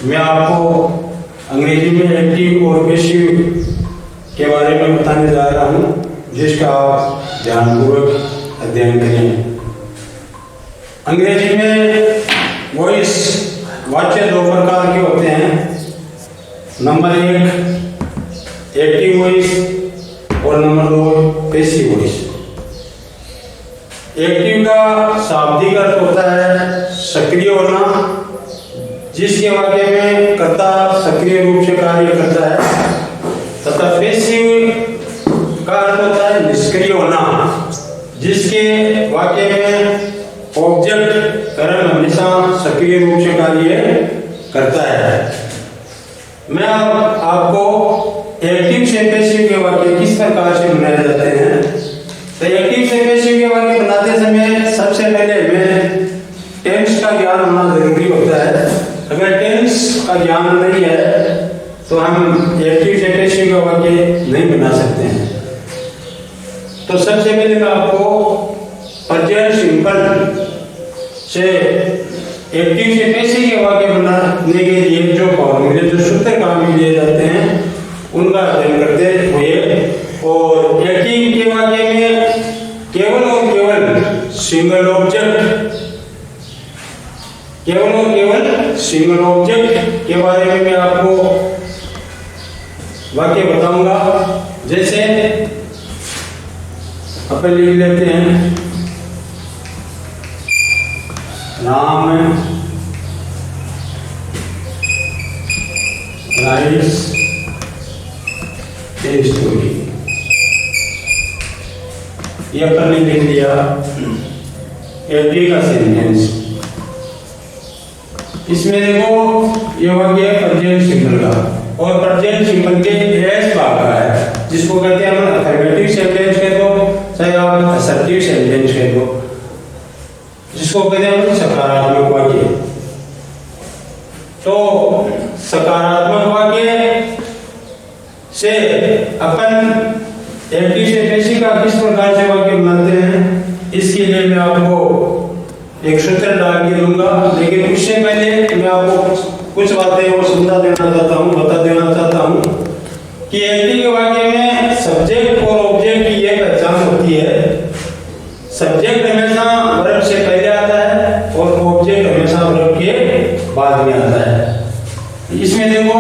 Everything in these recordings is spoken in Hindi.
मैं आपको अंग्रेजी में एक्टिव और पैसिव के बारे में बताने जा रहा हूँ, जिसका आप ध्यानपूर्वक अध्ययन करें। अंग्रेजी में वॉइस वाच्य दो प्रकार के होते हैं। नंबर 1 एक्टिव वॉइस और नंबर 2 पैसिव वॉइस। एक्टिव का शाब्दिक अर्थ होता है सक्रिय होना, जिसके वाक्य में कर्ता सक्रिय रूप से कार्य करता है, तथा पैसिव का अर्थ होता है निष्क्रिय होना, जिसके वाक्य में ऑब्जेक्ट कर्म हमेशा सक्रिय रूप से कार्य करता है। मैं आपको एक्टिव से पैसिव के वाक्य किस प्रकार से बनाए जाते हैं, तो एक्टिव से पैसिव के वाक्य बनाते समय सबसे पहले हमें टेंस का ज्ञान होना जरूरी होता है। अगर टेंस का ज्ञान नहीं है तो हम एक्टिव से पैसिव का वाक्य नहीं बना सकते हैं। तो सबसे पहले मैं आपको प्रेजेंट सिंपल से एक्टिव से पैसिव के वाक्य बनाने के लिए जो फॉर्मूले जो सूत्र काम में लिए जाते हैं उनका अध्ययन करते हुए, और एक्टिव के वाक्य में केवल और केवल सिंगल ऑब्जेक्ट के बारे में मैं आपको वाक्य बताऊंगा। जैसे अपन लिख लेते हैं, राम राइट्स ए स्टोरी। ये अपन ने लिख लिया एक्टिव का सेंटेंस। इसमें देखो ये वाक्य है प्रेजेंट सिंपल का, और प्रेजेंट सिंपल के एस भाग का है, जिसको कहते हैं हम अफर्मेटिव सेंटेंस कह दो, चाहे आप असर्टिव सेंटेंस कह दो, जिसको कहते हैं सकारात्मक वाक्य। तो सकारात्मक वाक्य से अपन एक्टिव से पैसिव का किस प्रकार से वाक्य बनाते हैं, इसके लिए मैं आपको एक सूत्र डाल के दूंगा। लेकिन उससे पहले मैं आपको कुछ बातें और बता देना चाहता हूँ कि एक्टिव के वाक्य में सब्जेक्ट और ऑब्जेक्ट की यह पहचान होती है। सब्जेक्ट हमेशा वर्ब से पहले आता है और ऑब्जेक्ट हमेशा वर्ब के बाद में आता है। इसमें देखो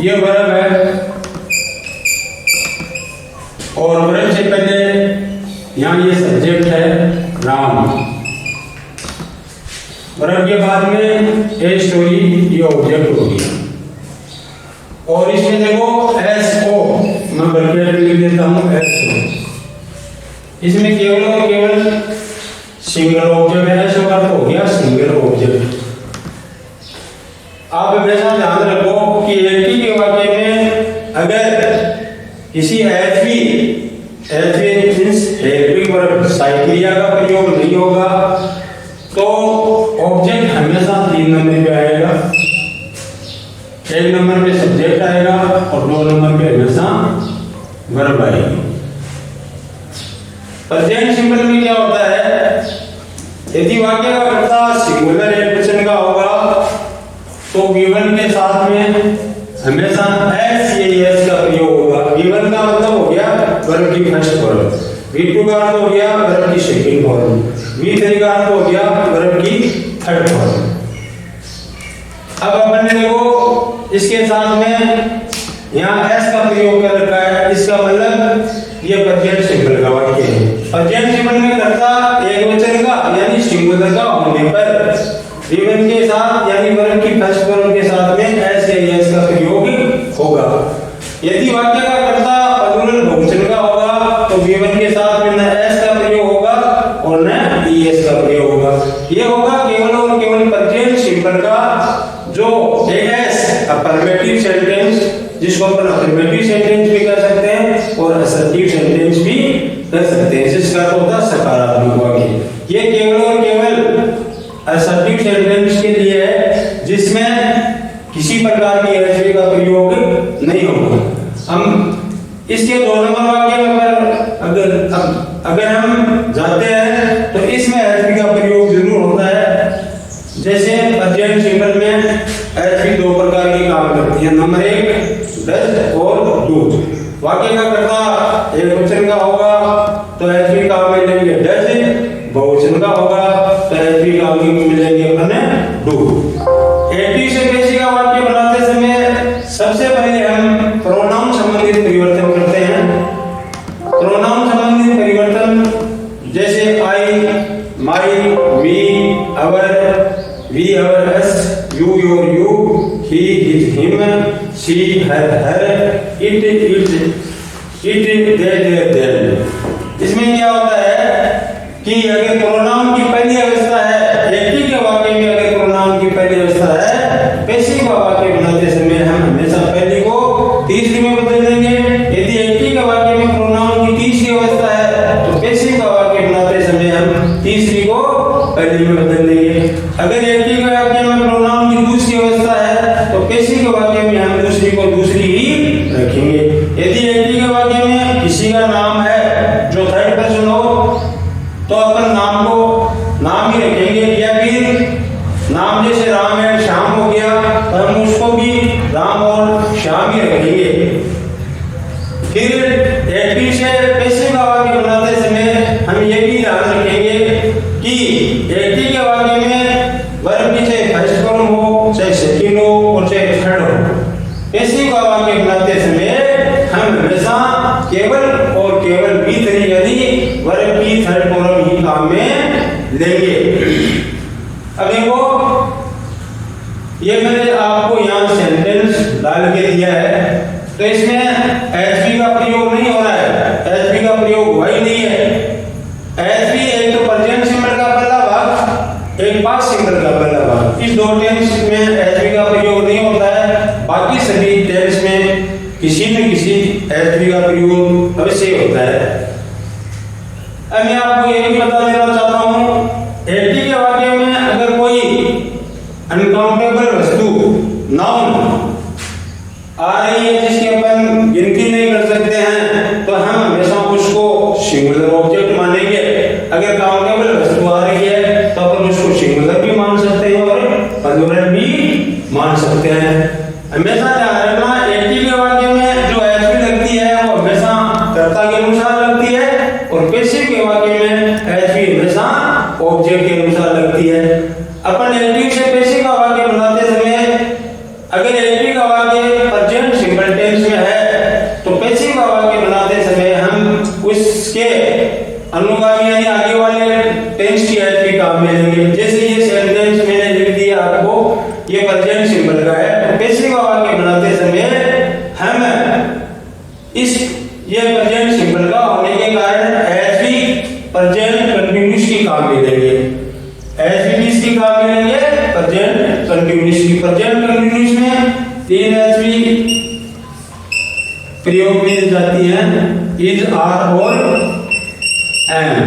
ये वर्ब है और वर्ब से पहले यहाँ ये सब्जेक्ट है राम, वर्ब के बाद में ए स्टोरी ये ऑब्जेक्ट हो गया। और इसमें देखो एस ओ, मैं ब्रैकेट लिख देता हूँ एस ओ। इसमें केवल और केवल सिंगल ऑब्जेक्ट है, एस ओ का तो हो गया सिंगल ऑब्जेक्ट। आप हमेशा ध्यान रखो कि एक्टिव के वाक्य में अगर किसी हेल्पिंग वर्ब साइक्लिया का प्रयोग नहीं होगा तो ऑब्जेक्ट हमेशा 3 नंबर पे आएगा। 1 नंबर पे सब्जेक्ट आएगा और 2 नंबर पे हमेशा वर्ब आएगी। प्रेजेंट सिंपल में क्या होता है, यदि वाक्य का कर्ता सिंगुलर एकवचन का होगा तो गिवन के साथ में हमेशा एस या एस का प्रयोग होगा। गिवन का मतलब हो गया वर्ब की फर्स्ट फॉर्म, V2 का अर्थ हो गया वर्ब की सेकंड फॉर्म, V3 का अर्थ हो गया वर्ब की थर्ड फॉर्म। अब अपन ने देखो इसके साथ में यहाँ एस का प्रयोग कर रखा है, इसका मतलब ये प्रेजेंट सिंपल का वाक्य है। प्रेजेंट सिंपल में कर्ता एकवचन का यानी सिंगुलर का होने पर गिवन के साथ यानी वर्ब की फर्स्ट फॉर्म के साथ में एस या एस का प्रयोग होगा। यदि वाक्य का कर्ता प्लूरल बहुवचन का होगा तो गिवन के साथ में न एस का प्रयोग होगा और न ईएस का प्रयोग होगा। ये होगा केवल और केवल प्रेजेंट सिंपल का जो एस अफर्मेटिव सेंटेंस, जिसको अपन अफर्मेटिव सेंटेंस भी कह सकते हैं और असर्टिव सेंटेंस भी कह सकते हैं, जिसका अर्थ होता है सकारात्मक वाक्य। ये केवल और केवल असर्टिव सेंटेंस के लिए है जिसमें किसी प्रकार की एसवी का प्रयोग नहीं होगा। हम इसके 2 नंबर वाक्य में अगर हम जाते हैं तो इसमें एसवी का प्रयोग जरूर होता है। जैसे प्रेजेंट सिंपल में में एचवी दो प्रकार की काम करती है। नंबर एक दस और दूध। वाक्य का कर्ता एक वचन का होगा तो एचवी काम में लेंगे डज, बहुवचन का होगा तो एचवी काम में मिलेंगे अपने डू। एक्टिव से पेशी का वाक्य बनाते समय सबसे पहले हम प्रोनाउन संबंधित परिवर्तन करते हैं। प्रोनाउन संबंधित परिवर्तन जैसे I, my, me, our, we, our, us, you, your, you, he, his, him, she, her, her, it, it, their. इसमें क्या होता है कि अगर प्रोनाउन की पहली अवस्था है एक्टिव के वाक्य में, अगर प्रोनाउन की पहली अवस्था है पैसिव का वाक्य बनाते समय हम हमेशा पहली को तीसरी में बदल देंगे। यदि एक्टिव के वाक्य में प्रोनाउन की तीसरी अवस्था है तो पैसिव का वाक्य बनाते समय हम तीसरी को पहली में बदल देंगे। अगर एक्टिव के वाक्य में प्रोनाउन की दूसरी अवस्था है तो पैसिव के वाक्य में हम दूसरी को दूसरी ही रखेंगे। यदि एक्टिव के वाक्य में किसी का नाम है जो थर्ड पर्सन हो तो अपन नाम को नाम ही रखेंगे, या फिर नाम जैसे राम है श्याम हो गया तो हम उसको भी राम और श्याम ही रखेंगे। फिर एक्टिव से पैसिव का वाक्य बनाते समय हम ये भी ध्यान रखेंगे कि एक्टिव के वाक्य में वर्ब की चाहे फर्स्ट फॉर्म हो, चाहे सेकंड हो और चाहे थर्ड हो। पैसिव का वाक्य बनाते समय हम हमेशा केवल और केवल बी थ्री यानी वर्ब की थर्ड फॉर्म ही काम में लेंगे। अब देखो ये मैंने आपको यहाँ सेंटेंस डाल के दिया है तो इसमें एचवी का प्रयोग नहीं हो रहा है, एचवी का प्रयोग हुआ ही नहीं है। एचवी एक तो प्रेजेंट सिंबल का पहला भाग, एक पास्ट सिंबल का पहला भाग, इस दो टेंस में एचवी का प्रयोग नहीं होता है। बाकी सभी टेंस में किसी न किसी एचवी का प्रयोग अवश्य होता है। अब मैं आपको ये भी बता देना चाहता हूँ एक्टिव के वाक्य में अगर कोई अनकाउंटेबल वस्तु नाउन आ रही है जिसकी अपन गिनती नहीं कर सकते हैं तो हम हमेशा उसको सिंगुलर ऑब्जेक्ट मानेंगे। अगर काउंटेबल वस्तु आ रही है तो अपन उसको सिंगुलर भी मान सकते हैं और प्लूरल भी मान सकते हैं। हमेशा ध्यान रखना एक्टिव के वाक्य में जो एचवी लगती है वो हमेशा कर्ता के अनुसार लगती है और पैसिव के वाक्य में एचवी हमेशा ऑब्जेक्ट के अनुसार लगती है। अपन एक्टिव से पैसिव का वाक्य बनाते समय अगर एक्टिव का वाक्य प्रेजेंट सिंपल टेंस में है तो पैसिव का वाक्य बनाते समय हम उसके अनुगामी यानी आगे वाले टेंस की एचवी काम में लेंगे। जैसे ये सेंटेंस मैंने लिख दिया आपको, ये प्रेजेंट सिंपल का है तो पैसिव का वाक्य बनाते समय हम इस ये प्रेजेंट सिंपल का होने के कारण एचवी प्रेजेंट कंटीन्यूअस की काम में लेंगे। एचवी किसकी काम में लेंगे? प्रेजेंट कंटीन्यूअस की। प्रेजेंट कंटीन्यूअस में तीन एचवी प्रयोग में जाती हैं, इज, आर और एम।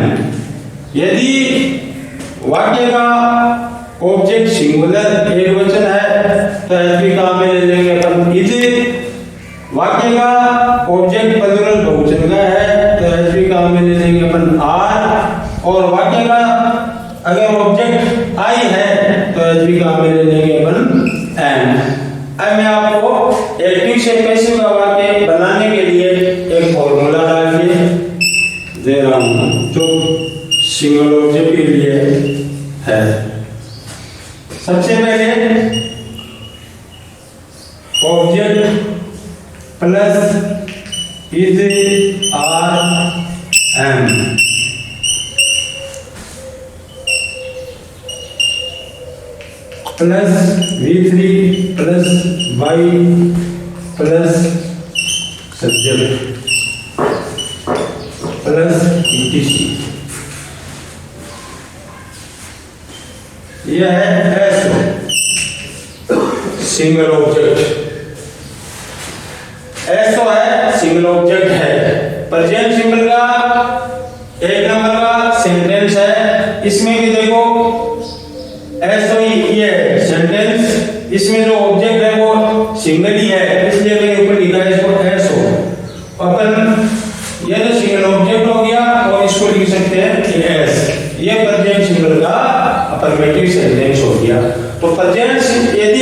यदि वाक्य का ऑब्जेक्ट सिंगुलर एक वचन है तो एचवी काम में ले लेंगे अपन इज। वाक्य का ऑब्जेक्ट प्लूरल बहुवचन का है तो एचवी काम में ले लेंगे अपन आर। और वाक्य का अगर ऑब्जेक्ट आई है तो एचवी काम में ले लेंगे अपन एम। अब मैं आपको एक्टिव से पैसिव का वाक्य बनाने के लिए एक फॉर्मूला डाल के दे रहा हूं जो सिंगल ऑब्जेक्ट के लिए है। सबसे पहले object plus is, are, am. Plus V3 plus Y plus subject plus ETC। यह है एसओ सिंगल ऑब्जेक्ट। एसओ है सिंगल ऑब्जेक्ट है। प्रेजेंट सिंबल का एक नंबर का सेंटेंस है। इसमें भी देखो एसओ ये सेंटेंस, इसमें जो ऑब्जेक्ट है वो सिंगल ही है इसलिए मैंने ऊपर लिखा है इसको एसओ। अपन ये जो सिंगल ऑब्जेक्ट हो गया और इसको लिख सकते हैं एस। ये प्रेजेंट सिंबल का अफर्मेटिव सेंटेंस हो गया। तो प्रेजेंट यदि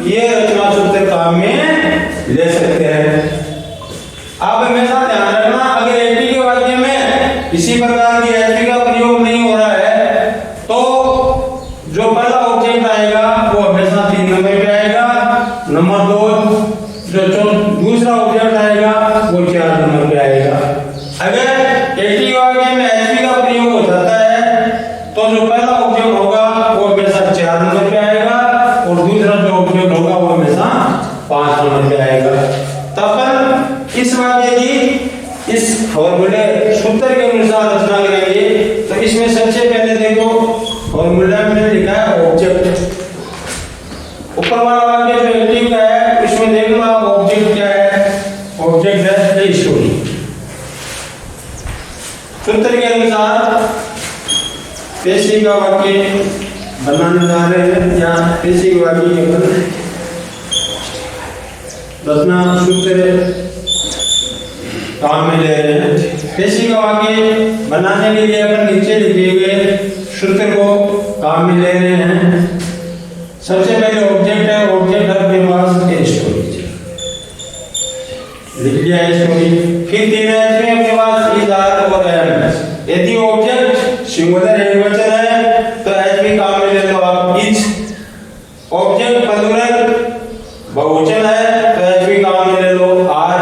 ये रचना सूत्र काम में ले सकते हैं। आप हमेशा ध्यान रखना, अगर एटी के वाक्य में किसी प्रकार की एचवी का प्रयोग नहीं हो रहा है तो जो पहला ऑब्जेक्ट आएगा वो हमेशा 3 नंबर पे आएगा, नंबर 2 जो दूसरा ऑब्जेक्ट आएगा वो 4 नंबर पे आएगा। अगर एटी के वाक्य में एचवी का प्रयोग हो जाता है तो जो पहला ऑब्जेक्ट होगा वो हमेशा 4 नंबर पे आएगा और दूसरा जो ऑब्जेक्ट होगा वो हमेशा 5 नंबर पे आएगा। तब इस वाक्य की इस फॉर्मूले सूत्र के अनुसार रचना करेंगे। तो इसमें सबसे पहले देखो फॉर्मूला में लिखा है ऑब्जेक्ट, ऊपर वाला वाक्य जो एक्टिव का है उसमें देख लो आप ऑब्जेक्ट क्या है, ऑब्जेक्ट है ए स्टोरी। सूत्र के अनुसार पेशी का वाक्य बनाने जा रहे हैं या पेशी का वाक्य रचना सूत्र काम में ले रहे हैं। पेशी का वाक्य बनाने के लिए अपन नीचे लिखे हुए सूत्र को काम में ले रहे हैं। सबसे पहले ऑब्जेक्ट है, ऑब्जेक्ट आपके पास ए स्टोरी लिख लिया स्टोरी। फिर 3 है अपने पास इज आर और एम। यदि ऑब्जेक्ट सिंगुलर एकवचन है तो एच भी काम में ले लो आप इज। ऑब्जेक्ट प्लूरल बहुवचन है तो एच भी काम में ले लो आर।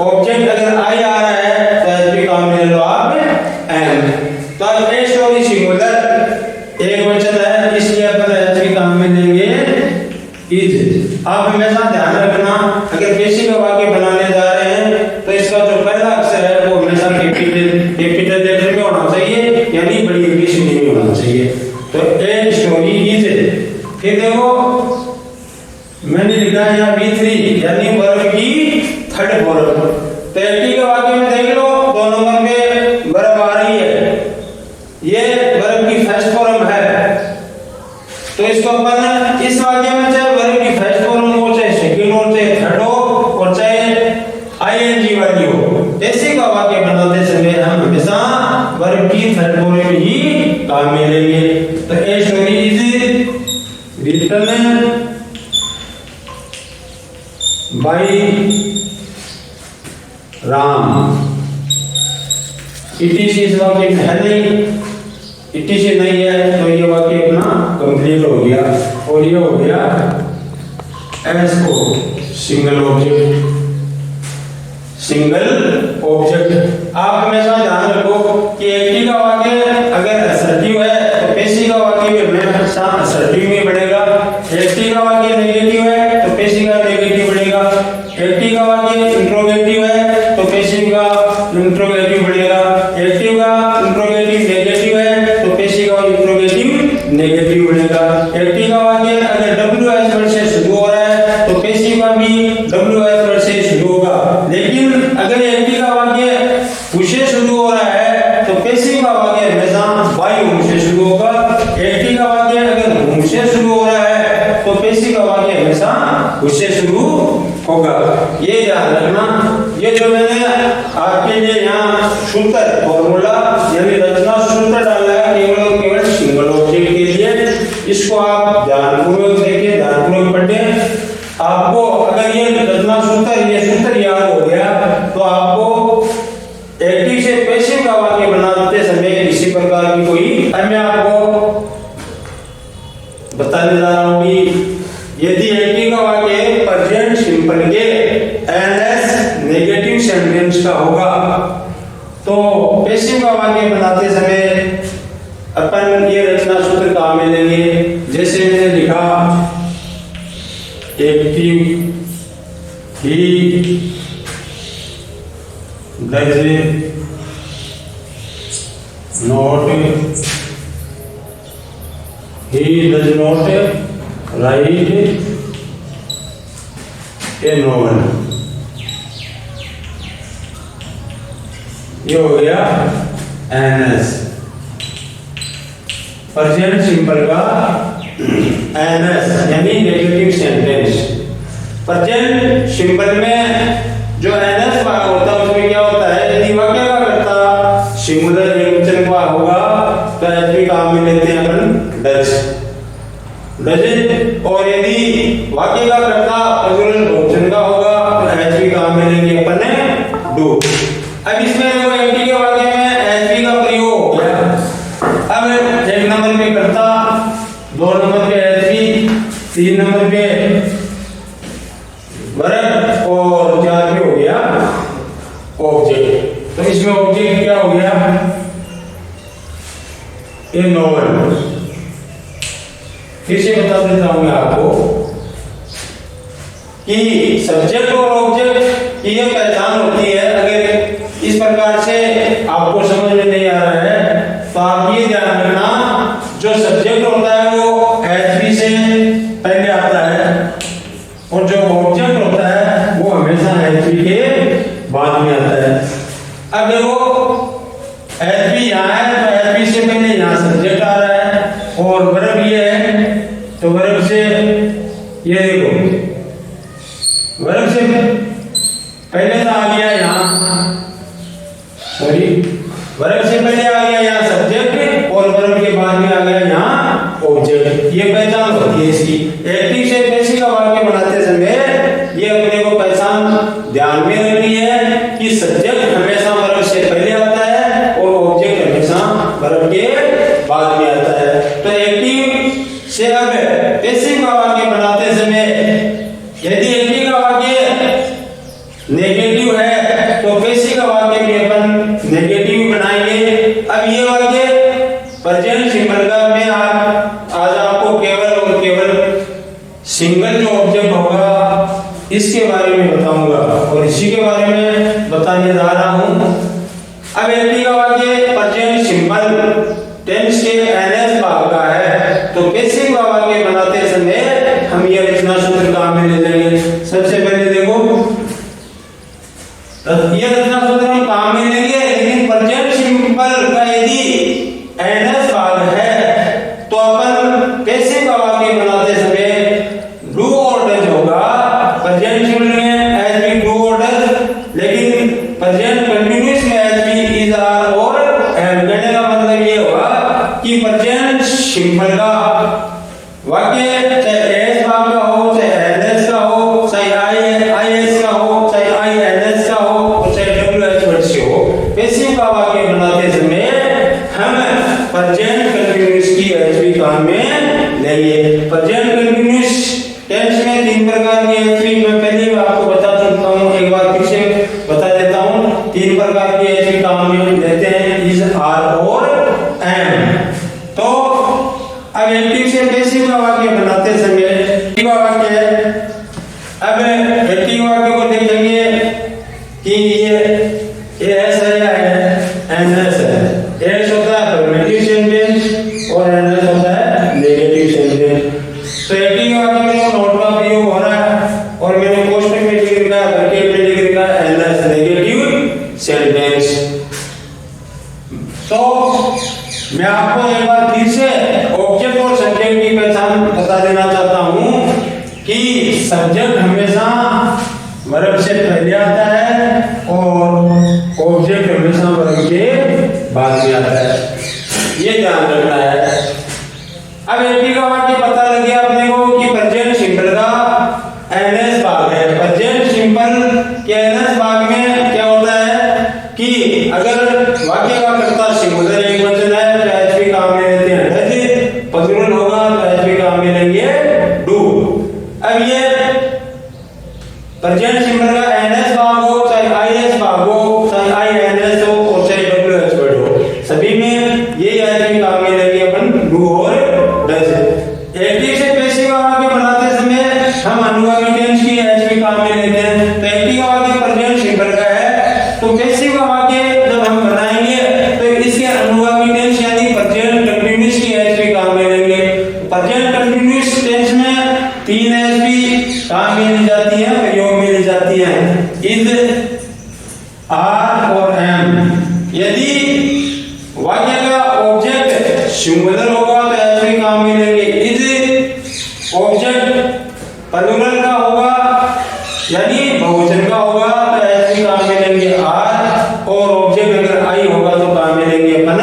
ऑब्जेक्ट अगर आई आ रहा है तो एच भी काम में ले लो आप एम। तो ए स्टोरी सिंगुलर एकवचन है इसलिए अपन एच भी काम में लेंगे इज। आप हमेशा ध्यान रखना, अगर पेशी का वाक्य बनाने जा रहे हैं तो इसका जो पहला अक्षर है वो हमेशा कैपिटल लेटर में होना चाहिए, यानी बड़ी एबीसीडी में होना चाहिए। तो ए स्टोरी इज। फिर देखो मैंने लिखा है यहाँ B3 यानी वर्ब की थर्ड फॉर्म। तो एटी के वाक्य में देख लो 2 नंबर पे वर्ब आ रही है, ये वर्ब की फर्स्ट फॉर्म है। तो इसको अपन इस वाक्य में चाहे वर्ब की फर्स्ट फॉर्म हो, चाहे सेकंड हो, चाहे थर्ड हो और चाहे आईएनजी वाली हो, ऐसे का वाक्य बनाते समय हम हमेशा वर्ब की थर्ड फॉर्म ही काम में लेंगे। तो a story is written by Ram. Etc इस वाक्य में है नहीं, इटीसी नहीं है तो ये वाक्य अपना कंप्लीट हो गया। और ये हो गया एस को सिंगल ऑब्जेक्ट, सिंगल ऑब्जेक्ट। आप हमेशा ध्यान रखो कि एटी का वाक्य अगर असर्टिव है तो पेशी का वाक्य भी हमेशा असर्टिव में बढ़ेगा। एटी का वाक्य नेगेटिव है तो पेशी का नेगेटिव बढ़ेगा। एटी का वाक्य इंट्रोगेटिव है तो पेशी का इंट्रोगेटिव बढ़ेगा। एटी का इंट्रोगेटिव नेगेटिव है तो पेशी का इंट्रोगेटिव नेगेटिव बढ़ेगा। एटी का वाक्य अगर डब्ल्यूएस वर्ड से शुरू हो रहा है तो पेशी का भी डब्ल्यूएस वर्ड से शुरू होगा। लेकिन अगर एटी का वाक्य से शुरू हो रहा है तो पेशी का वाक्य हमेशा बाई से शुरू होगा। एटी का वाक्य अगर से शुरू हो रहा है तो पेशी का वाक्य हमेशा उससे शुरू होगा। ये ध्यान रखना। ये जो मैंने आपके लिए यहाँ सूत्र फॉर्मूला यानी रचना सूत्र डाला है केवल और केवल सिंगल ऑब्जेक्ट के लिए, इसको आप ध्यानपूर्वक देखिए, ध्यानपूर्वक पढ़ें। आपको अगर ये रचना सूत्र ये सूत्र याद हो गया तो आपको एक्टिव से पैसिव का वाक्य बनाते समय किसी प्रकार की कोई मैं आपको बताने जा रहा हूँ कि यदि एक्टिव का वाक्य प्रेजेंट सिंपल के एनएस नेगेटिव सेंटेंस का होगा तो पैसिव का वाक्य बनाते समय अपन ये रचना सूत्र काम में लेंगे। जैसे मैंने लिखा active he does not write a novel। ये हो गया एनएस प्रेजेंट सिंपल का एनएस यानी नेगेटिव सेंटेंस। प्रेजेंट सिंपल में जो एनएस भाग होता है उसमें क्या होता है, यदि वाक्य का कर्ता सिंगुलर एकवचन का होगा तो एच भी काम में लेते हैं अपन डज। डज। और यदि वाक्य का कर्ता प्लूरल बहुवचन का होगा तो एचवी काम मिलेंगे अपन ने डू। अब इसमें देखो एंटी के वाक्य में एचवी का प्रयोग हो गया। अब एक नंबर पे कर्ता, 2 नंबर पे एचवी, 3 नंबर पे वर्ब और 4 पे हो गया ऑब्जेक्ट। तो इसमें ऑब्जेक्ट क्या हो गया? ये नॉवल। फिर से बता देता हूं मैं आपको कि सब्जेक्ट और ऑब्जेक्ट की यह पहचान होती है। अगर इस प्रकार से आपको समझ में नहीं आ रहा है तो आप ये ध्यान रखना, जो सब्जेक्ट होता है वो एचवी से पहले आता है और जो ऑब्जेक्ट होता है वो हमेशा एचवी के बाद में आता है। अब देखो एचवी यहाँ है तो एचवी से पहले यहाँ सब्जेक्ट आ रहा है और वर्ब ये है तो वर्ब से ये देखो वर्ब से पहले तो आ गया यहाँ, सॉरी वर्ब से पहले आ गया यहाँ सब्जेक्ट और वर्ब के बाद में आ गया यहाँ ऑब्जेक्ट। ये पहचान होती है इसकी। एक्टिव से पैसिव का वाक्य बनाते समय ये अपने को पहचान ध्यान में रखनी है कि सब्जेक्ट हमेशा वर्ब से पहले आता है और ऑब्जेक्ट हमेशा वर्ब के बाद में आता है। तो एक्टिव से अब पैसिव का वाक्य बनाते समय यदि एक्टिव का वाक्य नेगेटिव है तो पैसिव का वाक्य भी अपन नेगेटिव बनाएंगे। अब ये वाक्य प्रेजेंट सिंपल का मैं आज आपको केवल और केवल सिंगल जो ऑब्जेक्ट होगा इसके बारे में बताऊंगा और इसी के बारे में बताने जा रहा हूं। अब एक्टिव का वाक्य प्रेजेंट सिंपल टेंस के एनएस भाग का है तो पैसिव का वाक्य बनाते समय हम ये रचना सूत्र काम में ले लेंगे। सबसे पहले देखो ये रचना सूत्र हम काम में लेंगे, लेकिन प्रेजेंट सिंपल का यदि एनएस भाग है तो अपन पैसिव का वाक्य बनाते समय डू और डज होगा। प्रेजेंट सिंपल में एज बी डू और डज, लेकिन प्रेजेंट कंटीन्यूअस में एज बी इज आर और एम। कहने का मतलब ये होगा कि प्रेजेंट सिंपल का वाक्य चाहे एस भाग का हो, चाहे एनएस का हो, चाहे आईएस का हो, चाहे आईएनएस का हो, चाहे डब्ल्यूएच वर्ड से हो, पैसिव का वाक्य बनाते समय हम प्रेजेंट कंटीन्यूअस की एचवी काम में लेंगे। प्रेजेंट कंटीन्यूअस टेंस में 3 प्रकार की एचवी मैं पहले आपको बता चुका हूं, एक बार फिर से बता देता हूं। 3 प्रकार की एचवी काम में लेते हैं, इज, आर और एम। तो अब एक्टिव से पैसिव का वाक्य बनाते समय एक्टिव वाक्य है। अब एक्टिव वाक्य को देखेंगे कि ये एस है एनएस है। एस होता है अफर्मेटिव सेंटेंस और एनएस होता है नेगेटिव सेंटेंस। तो एक्टिव वाक्य में नोट का प्रयोग हो रहा है और मैंने पोस्टर में लिख रखा है, ब्रैकेट में लिख रखा है एनएस नेगेटिव सेंटेंस। तो मैं आपको एक बार फिर से ऑब्जेक्ट और सब्जेक्ट की पहचान बता देना चाहता हूं कि सब्जेक्ट हमेशा वर्ब से पहले आता है और ऑब्जेक्ट हमेशा वर्ब के बाद में आता है। ये ध्यान रखना है। अब एक्टिव का वाक्य पता लग गया अपने को कि प्रेजेंट सिंपल का एनएस भाग है। प्रेजेंट सिंपल के एनएस भाग में क्या होता है कि अगर वाक्य का कर्ता सिंगुलर एक वचन है तो एचवी काम में लेते हैं डज, प्लूरल होगा तो एचवी काम में लेंगे डू। अब ये प्रेजेंट सिंपल का एनएस भाग हो, चाहे आईएस भाग हो, चाहे आईएनएस हो और चाहे डब्ल्यूएच वर्ड हो, सभी में ये एचवी काम में लेंगे अपन डू और डज। एक्टिव से पैसिव वाक्य बनाते समय हम अनुगामी टेंस की एचवी काम में लेते हैं। तो एक्टिव वाक्य प्रेजेंट सिंपल का है तो पैसिव वाक्य जब हम बनाएंगे तो इसके अनुगामी टेंस यानी प्रेजेंट कंटीन्यूअस की एचवी काम में लेंगे। प्रेजेंट कंटीन्यूअस टेंस में 3 एचवी काम में ली जाती है, प्रयोग में ली जाती है, इज, आर और एम। यदि वाक्य का ऑब्जेक्ट सिंगुलर होगा तो एचवी काम में लेंगे इज, ऑब्जेक्ट प्लूरल का होगा यानी बहुवचन का होगा तो एचवी काम में लेंगे आर, और ऑब्जेक्ट अगर आई होगा तो काम में लेंगे अपन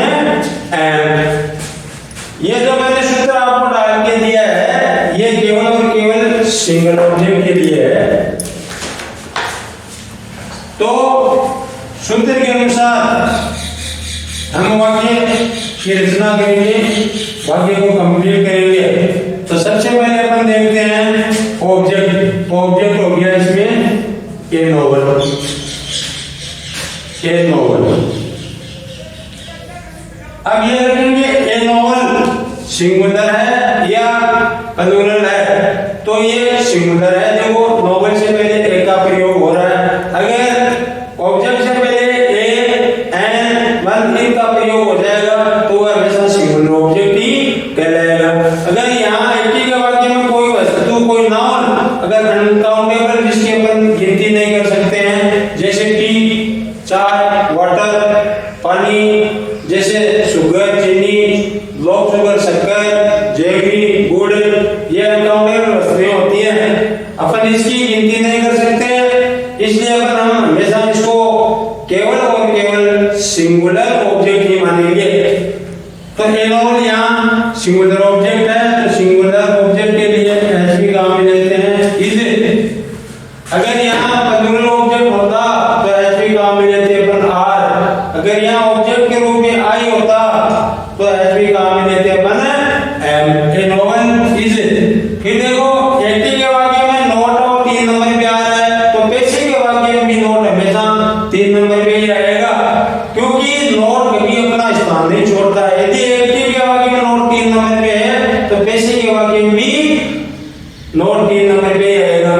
एम। ये जो मैंने सूत्र आपको डाल के दिया है हम वाक्य की रचना करेंगे, वाक्य को कंप्लीट करेंगे। तो सबसे पहले अपन देखते हैं ऑब्जेक्ट। ऑब्जेक्ट हो गया इसमें ए नोवेल। ए नोवेल, अब ये रखेंगे ए नोवेल सिंगुलर है या प्लूरल है, तो ये सिंगुलर है। देखो नोवेल से पहले ए का प्रयोग हो रहा है। अगर ऑब्जेक्ट से पहले ए एन वन इन का प्रयोग हो जाएगा तो वह हमेशा सिंगुलर ऑब्जेक्ट ही कहलाएगा। अगर यहाँ एक के वाक्य में कोई वस्तु, कोई नाउन अगर अनकाउंटेबल जिसकी अपन गिनती नहीं कर सकते हैं, जैसे टी, चाय, वाटर, पानी, जैसे शुगर, चीनी, ब्लॉक शुगर, शक्कर, जेगरी, गुड़, ये अनकाउंटेबल वस्तुएं होती हैं। अपन इसकी गिनती नहीं कर सकते, इसलिए अपन हम हमेशा इसको केवल और केवल सिंगुलर ऑब्जेक्ट ही मानेंगे। तो ए नोवेल यहाँ सिंगुलर ऑब्जेक्ट है, तो सिंगुलर ऑब्जेक्ट के लिए एस भी काम में लेते हैं इज। अगर यहाँ प्लूरल ऑब्जेक्ट होता तो एस भी काम में लेते अपन आर। अगर यहाँ ऑब्जेक्ट के रूप में आई होता तो एस भी काम में लेते अपन एम। A novel is. फिर देखो एक्टिव के वाक्य में नोट और 3 नंबर पे आ रहा है, तो पैसिव के वाक्य में भी नोट हमेशा 3 नंबर पे ही रहेगा, क्योंकि नोट कभी अपना स्थान नहीं छोड़ता है। यदि एक्टिव के वाक्य में नोट 3 नंबर पे है तो पैसिव के वाक्य में भी नोट 3 नंबर पे ही रहेगा।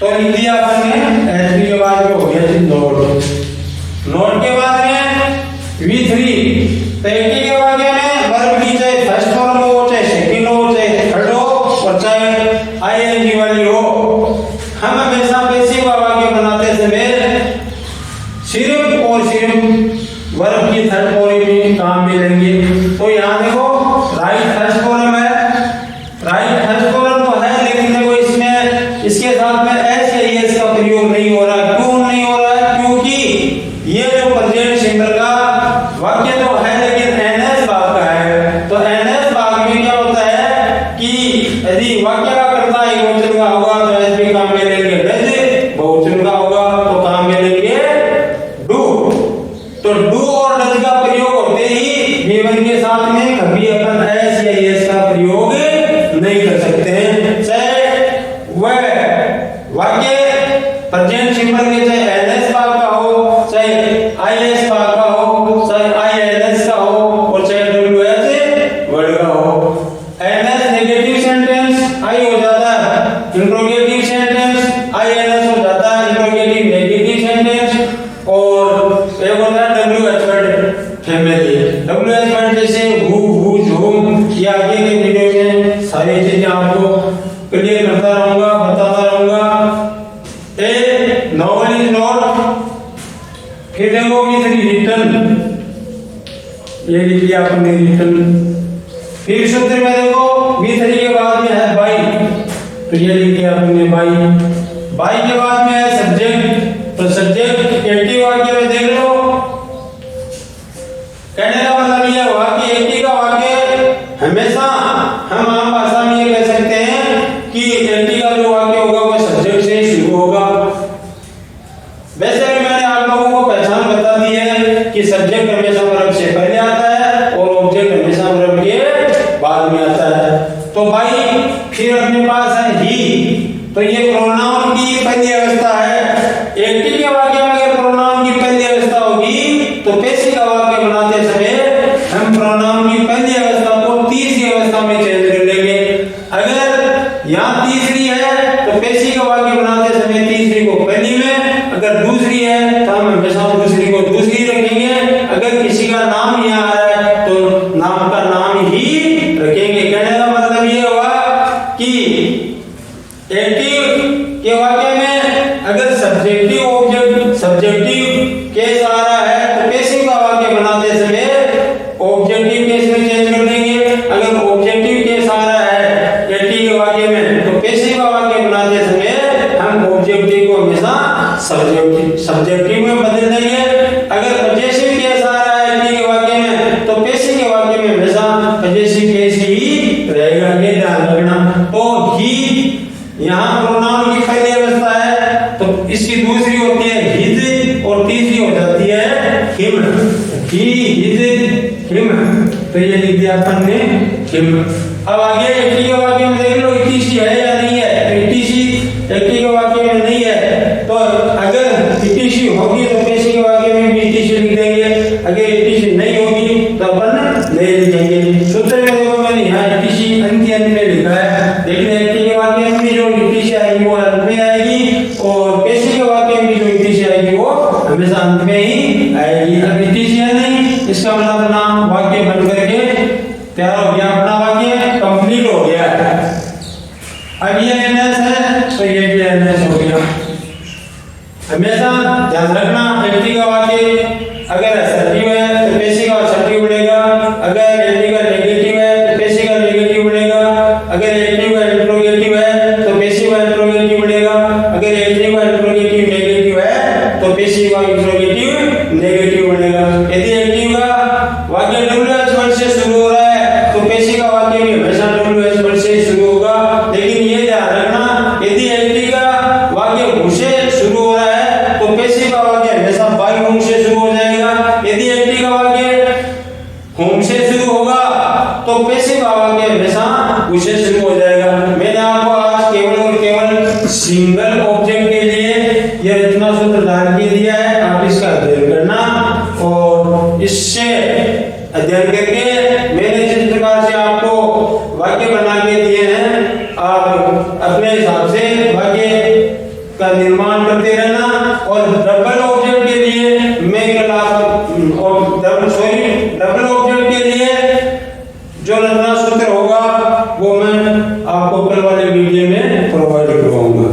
तो लिख दिया अपन ने एचपी के बाद में हो गया नोट। नोट के बाद में V3। तो एक्टिव के वाक्य में वर्ब की चाहे फर्स्ट फॉर्म हो, चाहे सेकंड हो, चाहे थर्ड हो और चाहे आईएनजी वाली हो, हम हमेशा पैसिव वाक्य बनाते समय सिर्फ और सिर्फ वर्ब की थर्ड फॉर्म में काम मिलेंगे। तो यहाँ देखो राइट फर्स्ट फॉर्म है, राइट फर्स्ट फॉर्म तो है, लेकिन देखो इसमें इसके साथ में एस या एस का प्रयोग नहीं हो रहा। क्यों नहीं हो रहा है? क्योंकि ये जो प्रेजेंट सिंबल का वाक्य तो है लेकिन एनएस भाग का है। तो एनएस भाग में क्या होता है कि यदि वाक्य का कर्ता एकवचन का होगा तो एस भी काम में लेंगे डज, बहुवचन का होगा तो काम में लेंगे डू। तो डू और डज का प्रयोग होते ही V1 के साथ में कभी अपन एस या एस का प्रयोग नहीं कर सकते हैं। चाहे वह वाक्य प्रेजेंट सिंबल के चाहे एनएस भाग का हो, चाहे आईएस भाग का हो, चाहे आईएनएस का हो और चाहे डब्ल्यूएच वर्ड का हो। एनएस नेगेटिव सेंटेंस आई हो जाता है, इंट्रोगेटिव सेंटेंस आईएनएस हो जाता है, इंट्रोगेटिव नेगेटिव सेंटेंस। और एक होता है WH word family. WH word जैसे हु, हुज, हुम, ये आगे के वीडियो में सारी चीजें आपको क्लियर करता रहूंगा, बताता रहूंगा। ए नोवेल इज नॉट। फिर देखो रिटर्न, ये लिख लिया आपने रिटर्न। फिर सूत्र में देखो V3 के बाद में है बाई, तो ये लिख लिया आपने बाई। बाई के बाद में है सब्जेक्ट, तो सब्जेक्ट एक्टिव वाक्य में देख लो। कहने का मतलब ये हुआ कि एक्टिव का वाक्य हमेशा हम आम भाषा में ये कह सकते हैं कि एक्टिव का जो वाक्य होगा वो सब्जेक्ट से शुरू होगा। वैसे भी मैंने आप लोगों को पहचान बता दी है कि सब्जेक्ट हमेशा वर्ब से पहले आता है और ऑब्जेक्ट हमेशा वर्ब के बाद में आता है। तो भाई फिर अपने पास है ही, तो ये प्रोनाउन की पहली अवस्था है। एक्टिव के वाक्य में अगर प्रोनाउन की पहली अवस्था होगी तो पैसिव का वाक्य बनाते समय हम प्रोनाउन की पहली अवस्था को तीसरी अवस्था में चेंज कर लेंगे। अगर यहाँ तीसरी है तो पैसिव का वाक्य बनाते समय तीसरी को पहली में, अगर दूसरी है तो हम हमेशा दूसरी को दूसरी रखेंगे। अगर किसी का नाम यहाँ आ रहा है तो नाम का नाम ही रखेंगे। कहने का मतलब ये हुआ कि एक्टिव के वाक्य में अगर सब्जेक्टिव ऑब्जेक्ट सब्जेक्टिव केस आ रहा है तो पैसिव का वाक्य बनाते समय ऑब्जेक्टिव केस में चेंज कर देंगे। अगर ऑब्जेक्टिव केस आ रहा है एक्टिव के वाक्य में तो पैसिव का वाक्य बनाते समय हम ऑब्जेक्टिव को हमेशा सब्जेक्टिव में बदल देंगे। अगर पजेसिव केस आ रहा है एक्टिव के वाक्य में तो पैसिव के वाक्य में हमेशा पजेसिव केस ही रहेगा, ये ध्यान रखना। तो ही यहाँ प्रोनाउन की पहली अवस्था है तो इसकी दूसरी होती है हिज और तीसरी हो जाती है हिम। ही इज हिम, तो ये लिख दिया अपन ने हिम। अब आगे एटी के वाक्य में देख लो ईटीसी है या नहीं है। ईटीसी एटी के वाक्य में नहीं है, तो अगर ईटीसी होगी तो पेशी के वाक्य में भी ईटीसी लिख देंगे, अगर ईटीसी नहीं होगी तो अपन नहीं लिखेंगे। सूत्र में देखो मैंने यहाँ ईटीसी अंत में लिखा है, लेकिन एटी के वाक्य में भी जो ईटीसी आएगी वो अंत में आएगी, और पेशी के वाक्य में जो ईटीसी आएगी वो हमेशा अंत में ही आएगी। अब ईटीसी है नहीं, इसका मतलब अपना वाक्य बन करके तैयार हो गया, अपना वाक्य कंप्लीट हो गया। अब ये एनएस है तो ये भी एनएस हो गया। हमेशा ध्यान रखना एटी का वाक्य अगर असर्टिव है तो पेशी का असर्टिव बनेगा, अगर एटी का नेगेटिव है तो पेशी का नेगेटिव बनेगा, अगर एटी का इंट्रोगेटिव है तो पेशी का इंट्रोगेटिव बनेगा, अगर एटी का इंट्रोगेटिव नेगेटिव है तो पेशी का इंट्रोगेटिव नेगेटिव बनेगा। यदि एटी का वाक्य डब्ल्यूएच वर्ड से शुरू हो रहा है तो पेशी का वाक्य भी हमेशा डब्ल्यूएच वर्ड से शुरू होगा। लेकिन ये ध्यान रखना यदि एटी का वाक्य हूं से शुरू हो रहा है तो पेशी का वाक्य हमेशा बाई हूं से शुरू हो जाएगा। यदि एटी का वाक्य हूं से शुरू होगा तो पेशी का वाक्य हमेशा उसे शुरू हो जाएगा। मैंने आपको आज केवल और केवल सिंगल ऑब्जेक्ट के लिए यह रचना सूत्र धारण के दिया है, आप इसका अध्ययन करना और इससे अध्ययन करके मैंने जिस प्रकार से आपको वाक्य बना के दिए हैं आप अपने हिसाब से वाक्य का निर्माण करते रहना। और डबल ऑब्जेक्ट के लिए मैं कल डबल ऑब्जेक्ट के लिए जो रचना सूत्र होगा वो मैं आपको कल वाले वीडियो में प्रोवाइड करवाऊंगा।